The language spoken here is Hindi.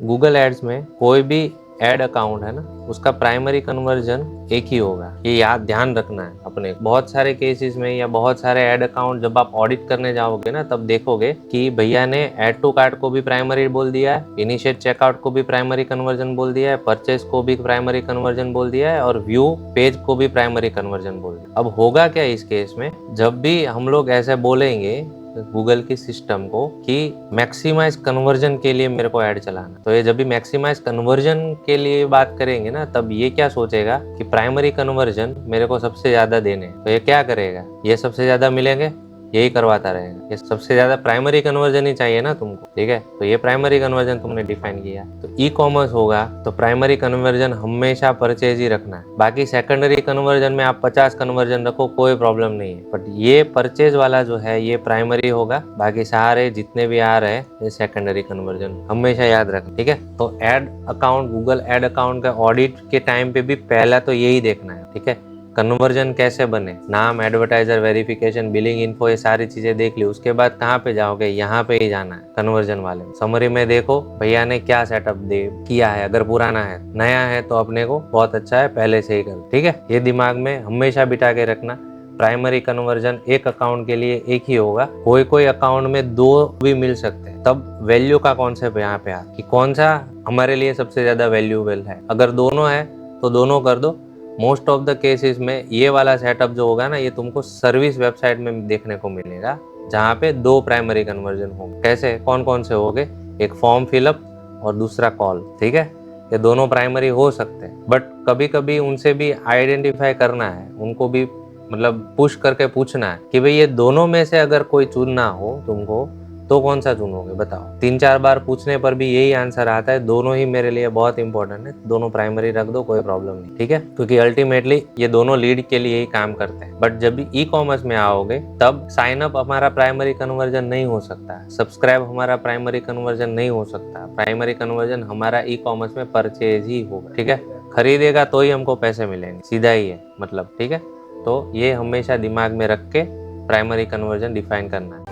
गूगल एड्स में कोई भी एड अकाउंट है ना, उसका प्राइमरी कन्वर्जन एक ही होगा। ये याद ध्यान रखना है अपने। बहुत सारे केसेस में या बहुत सारे एड अकाउंट जब आप ऑडिट करने जाओगे ना, तब देखोगे कि भैया ने ऐड टू कार्ट को भी प्राइमरी बोल दिया है, इनिशिएट चेकआउट को भी प्राइमरी कन्वर्जन बोल दिया है, परचेज को भी प्राइमरी कन्वर्जन बोल दिया है, और व्यू पेज को भी प्राइमरी कन्वर्जन बोल दिया। अब होगा क्या इस केस में, जब भी हम लोग ऐसे बोलेंगे गूगल की सिस्टम को कि मैक्सिमाइज कन्वर्जन के लिए मेरे को ऐड चलाना, तो ये जब भी मैक्सिमाइज कन्वर्जन के लिए बात करेंगे ना, तब ये क्या सोचेगा कि प्राइमरी कन्वर्जन मेरे को सबसे ज्यादा देने, तो ये क्या करेगा, ये सबसे ज्यादा मिलेंगे, यही करवाता रहेगा। ये सबसे ज्यादा प्राइमरी कन्वर्जन ही चाहिए ना तुमको, ठीक है, तो ये प्राइमरी कन्वर्जन तुमने डिफाइन किया। तो ई कॉमर्स होगा तो प्राइमरी कन्वर्जन हमेशा परचेज ही रखना है। बाकी सेकेंडरी कन्वर्जन में आप 50 कन्वर्जन रखो, कोई प्रॉब्लम नहीं है, बट ये परचेज वाला जो है ये प्राइमरी होगा, बाकी सारे जितने भी आ रहे हैं ये सेकेंडरी कन्वर्जन, हमेशा याद रखना, ठीक है। तो ad account, Google ad account का ऑडिट के टाइम पे भी पहला तो यही देखना है, ठीक है। कन्वर्जन कैसे बने, नाम, एडवर्टाइजर वेरिफिकेशन, बिलिंग इन्फो, ये सारी चीजें देख ली। उसके बाद कहाँ पे जाओगे, यहाँ पे ही जाना है कन्वर्जन वाले। समरी में देखो भैया ने क्या सेटअप दे किया है, अगर पुराना है, नया है तो अपने को बहुत अच्छा है पहले से ही कर, ठीक है। ये दिमाग में हमेशा बिठा के रखना, प्राइमरी कन्वर्जन एक अकाउंट के लिए एक ही होगा। कोई अकाउंट में दो भी मिल सकते हैं, तब वैल्यू का कॉन्सेप्ट यहाँ पे आ कि कौन सा हमारे लिए सबसे ज्यादा वैल्यूएबल है। अगर दोनों है तो दोनों कर दो। मोस्ट ऑफ द केसेस में ये वाला सेटअप जो होगा ना, ये तुमको सर्विस वेबसाइट में देखने को मिलेगा, जहाँ पे दो प्राइमरी कन्वर्जन होंगे। कैसे, कौन कौन से होंगे, एक फॉर्म फिलअप और दूसरा कॉल, ठीक है। ये दोनों प्राइमरी हो सकते हैं, बट कभी कभी उनसे भी आइडेंटिफाई करना है, उनको भी मतलब पुश करके पूछना है कि भाई ये दोनों में से अगर कोई चुनना हो तुमको तो कौन सा चुनोगे बताओ। 3-4 बार पूछने पर भी यही आंसर आता है, दोनों ही मेरे लिए बहुत इंपॉर्टेंट है, दोनों प्राइमरी रख दो, कोई प्रॉब्लम नहीं, ठीक है। क्योंकि अल्टीमेटली ये दोनों लीड के लिए ही काम करते हैं। बट जब भी ई कॉमर्स में आओगे तब साइन अप हमारा प्राइमरी कन्वर्जन नहीं हो सकता, सब्सक्राइब हमारा प्राइमरी कन्वर्जन नहीं हो सकता। प्राइमरी कन्वर्जन हमारा ई कॉमर्स में परचेज ही होगा, ठीक है। खरीदेगा तो ही हमको पैसे मिलेंगे, सीधा ही है मतलब, ठीक है। तो ये हमेशा दिमाग में रख के प्राइमरी कन्वर्जन डिफाइन करना है।